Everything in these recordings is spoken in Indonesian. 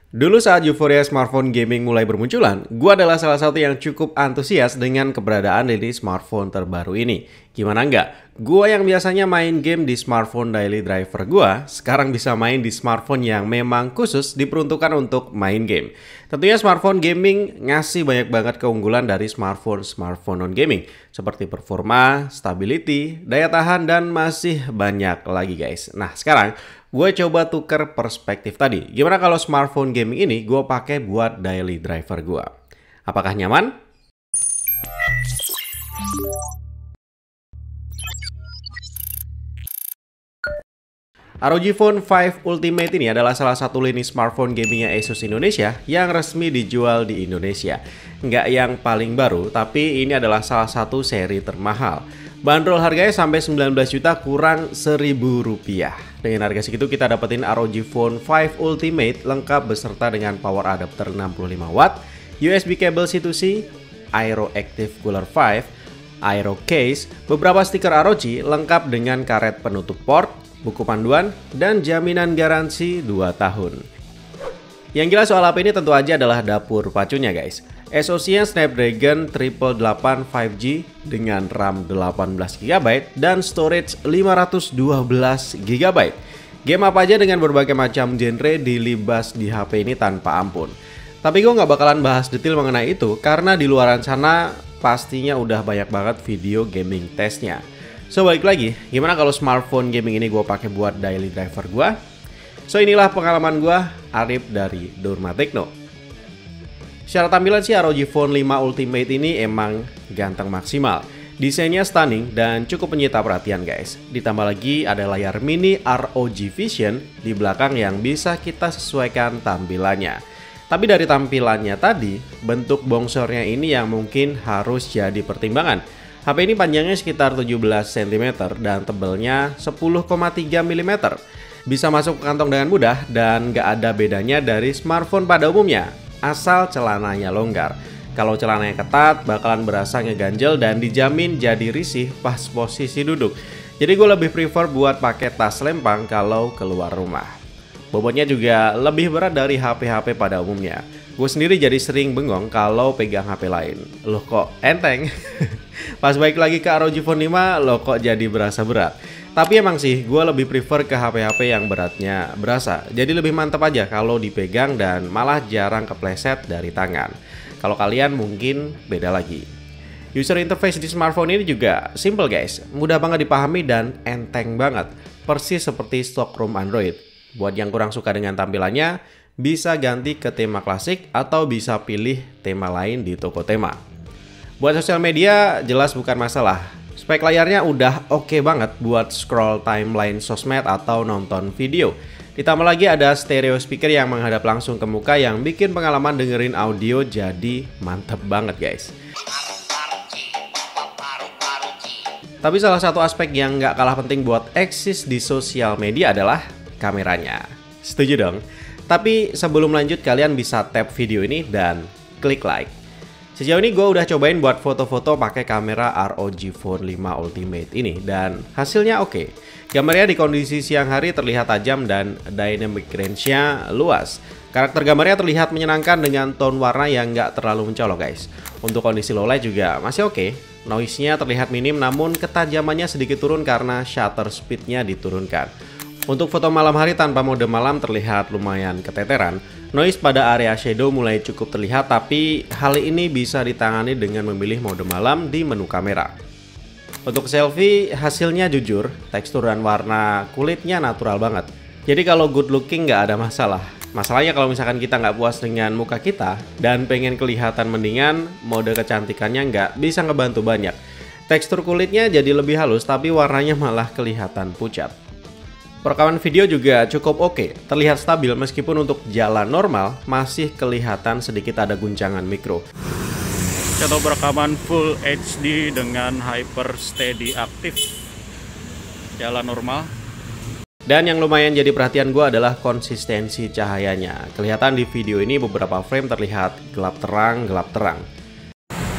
Dulu saat euforia smartphone gaming mulai bermunculan, gue adalah salah satu yang cukup antusias dengan keberadaan dari smartphone terbaru ini. Gimana enggak? Gue yang biasanya main game di smartphone daily driver gue, sekarang bisa main di smartphone yang memang khusus diperuntukkan untuk main game. Tentunya smartphone gaming ngasih banyak banget keunggulan dari smartphone non-gaming, seperti performa, stability, daya tahan, dan masih banyak lagi guys. Nah sekarang, gue coba tuker perspektif tadi. Gimana kalau smartphone gaming ini gue pakai buat daily driver gue? Apakah nyaman? ROG Phone 5 Ultimate ini adalah salah satu lini smartphone gamingnya Asus Indonesia yang resmi dijual di Indonesia. Nggak yang paling baru, tapi ini adalah salah satu seri termahal. Bandrol harganya sampai 19 juta kurang 1.000 rupiah. Dengan harga segitu kita dapetin ROG Phone 5 Ultimate lengkap beserta dengan power adapter 65 watt, USB cable C2C, Aero Active Cooler 5, Aero Case, beberapa stiker ROG lengkap dengan karet penutup port, buku panduan, dan jaminan garansi 2 tahun. Yang jelas soal HP ini tentu aja adalah dapur pacunya guys. SoC-nya Snapdragon 888 5G dengan RAM 18GB dan storage 512GB. Game apa aja dengan berbagai macam genre dilibas di HP ini tanpa ampun. Tapi gue nggak bakalan bahas detail mengenai itu karena di luaran sana pastinya udah banyak banget video gaming testnya. So balik lagi, gimana kalau smartphone gaming ini gue pakai buat daily driver gue? So inilah pengalaman gue, Arif dari Durma Tekno. Secara tampilan sih ROG Phone 5 Ultimate ini emang ganteng maksimal. Desainnya stunning dan cukup menyita perhatian guys. Ditambah lagi ada layar mini ROG Vision di belakang yang bisa kita sesuaikan tampilannya. Tapi dari tampilannya tadi, bentuk bongsornya ini yang mungkin harus jadi pertimbangan. HP ini panjangnya sekitar 17 cm dan tebelnya 10,3 mm. Bisa masuk ke kantong dengan mudah dan gak ada bedanya dari smartphone pada umumnya, asal celananya longgar. Kalau celananya ketat, bakalan berasa ngeganjel dan dijamin jadi risih pas posisi duduk. Jadi gue lebih prefer buat pakai tas lempang kalau keluar rumah. Bobotnya juga lebih berat dari HP-HP pada umumnya. Gue sendiri jadi sering bengong kalau pegang HP lain. Loh kok enteng? Pas balik lagi ke ROG Phone 5, loh kok jadi berasa berat. Tapi emang sih, gue lebih prefer ke HP-HP yang beratnya berasa. Jadi lebih mantap aja kalau dipegang dan malah jarang kepleset dari tangan. Kalau kalian mungkin beda lagi. User interface di smartphone ini juga simple guys. Mudah banget dipahami dan enteng banget. Persis seperti stock ROM Android. Buat yang kurang suka dengan tampilannya, bisa ganti ke tema klasik atau bisa pilih tema lain di toko tema. Buat sosial media jelas bukan masalah. Spek layarnya udah oke banget buat scroll timeline sosmed atau nonton video. Ditambah lagi ada stereo speaker yang menghadap langsung ke muka yang bikin pengalaman dengerin audio jadi mantep banget guys. Tapi salah satu aspek yang nggak kalah penting buat eksis di sosial media adalah kameranya. Setuju dong? Tapi sebelum lanjut kalian bisa tap video ini dan klik like. Sejauh ini gue udah cobain buat foto-foto pakai kamera ROG Phone 5 Ultimate ini dan hasilnya oke. Gambarnya di kondisi siang hari terlihat tajam dan dynamic range-nya luas. Karakter gambarnya terlihat menyenangkan dengan tone warna yang nggak terlalu mencolok guys. Untuk kondisi low light juga masih oke. Noise-nya terlihat minim namun ketajamannya sedikit turun karena shutter speed-nya diturunkan. Untuk foto malam hari tanpa mode malam terlihat lumayan keteteran. Noise pada area shadow mulai cukup terlihat, tapi hal ini bisa ditangani dengan memilih mode malam di menu kamera. Untuk selfie, hasilnya jujur, tekstur dan warna kulitnya natural banget. Jadi kalau good looking nggak ada masalah. Masalahnya kalau misalkan kita nggak puas dengan muka kita dan pengen kelihatan mendingan, mode kecantikannya nggak bisa ngebantu banyak. Tekstur kulitnya jadi lebih halus, tapi warnanya malah kelihatan pucat. Perekaman video juga cukup oke, terlihat stabil meskipun untuk jalan normal masih kelihatan sedikit ada guncangan mikro. Contoh perekaman Full HD dengan Hyper Steady Active, jalan normal. Dan yang lumayan jadi perhatian gue adalah konsistensi cahayanya. Kelihatan di video ini beberapa frame terlihat gelap terang.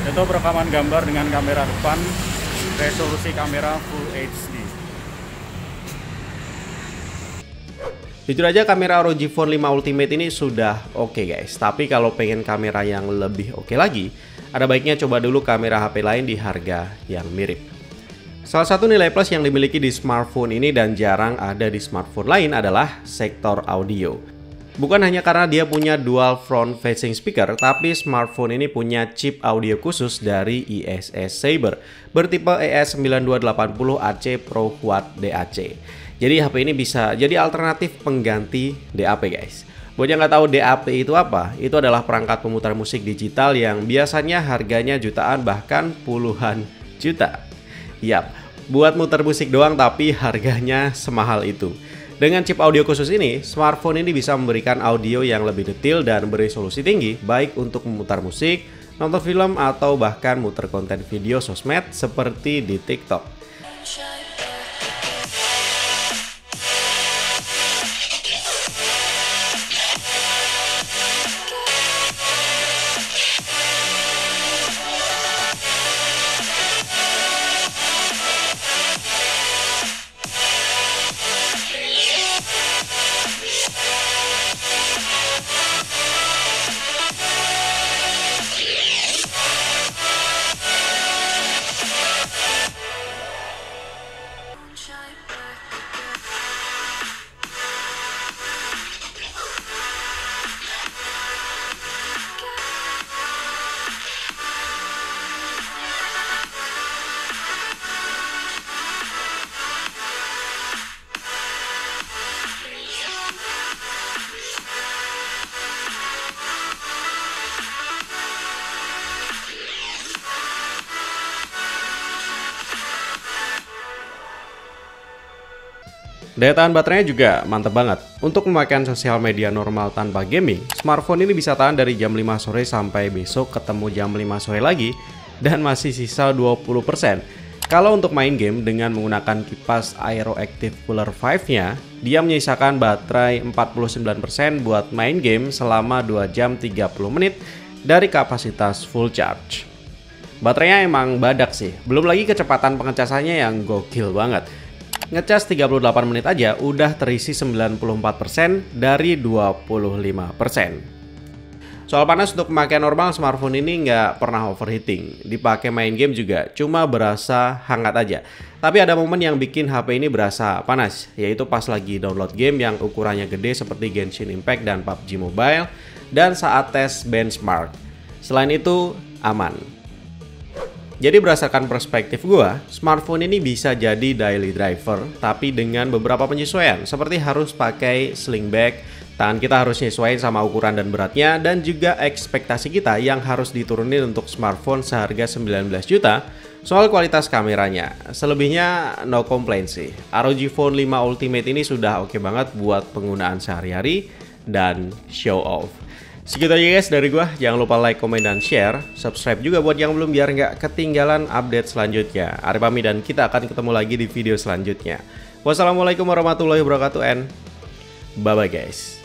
Contoh perekaman gambar dengan kamera depan, resolusi kamera Full HD. Jujur aja kamera ROG Phone 5 Ultimate ini sudah oke guys. Tapi kalau pengen kamera yang lebih oke lagi, ada baiknya coba dulu kamera HP lain di harga yang mirip. Salah satu nilai plus yang dimiliki di smartphone ini dan jarang ada di smartphone lain adalah sektor audio. Bukan hanya karena dia punya dual front facing speaker, tapi smartphone ini punya chip audio khusus dari ISS Saber bertipe ES9280AC Pro Quad DAC. Jadi HP ini bisa jadi alternatif pengganti DAP guys. Buat yang nggak tahu DAP itu apa, itu adalah perangkat pemutar musik digital yang biasanya harganya jutaan bahkan puluhan juta. Yap, buat muter musik doang tapi harganya semahal itu. Dengan chip audio khusus ini, smartphone ini bisa memberikan audio yang lebih detail dan beresolusi tinggi, baik untuk memutar musik, nonton film, atau bahkan muter konten video sosmed seperti di TikTok. Daya tahan baterainya juga mantap banget. Untuk pemakaian sosial media normal tanpa gaming, smartphone ini bisa tahan dari jam 5 sore sampai besok ketemu jam 5 sore lagi dan masih sisa 20%. Kalau untuk main game dengan menggunakan kipas Aeroactive Cooler 5-nya, dia menyisakan baterai 49% buat main game selama 2 jam 30 menit dari kapasitas full charge. Baterainya emang badak sih, belum lagi kecepatan pengecasannya yang gokil banget. Ngecas 38 menit aja udah terisi 94% dari 25%. Soal panas, untuk pemakaian normal smartphone ini nggak pernah overheating. Dipakai main game juga cuma berasa hangat aja. Tapi ada momen yang bikin HP ini berasa panas, yaitu pas lagi download game yang ukurannya gede seperti Genshin Impact dan PUBG Mobile, dan saat tes benchmark. Selain itu, aman. Jadi berdasarkan perspektif gua, smartphone ini bisa jadi daily driver, tapi dengan beberapa penyesuaian, seperti harus pakai sling bag, tangan kita harus nyesuaiin sama ukuran dan beratnya, dan juga ekspektasi kita yang harus diturunin untuk smartphone seharga 19 juta soal kualitas kameranya. Selebihnya no complaint sih. ROG Phone 5 Ultimate ini sudah oke banget buat penggunaan sehari-hari dan show off. Segitu aja guys dari gua. Jangan lupa like, komen, dan share. Subscribe juga buat yang belum biar nggak ketinggalan update selanjutnya. Ari pamit dan kita akan ketemu lagi di video selanjutnya. Wassalamualaikum warahmatullahi wabarakatuh and bye-bye guys.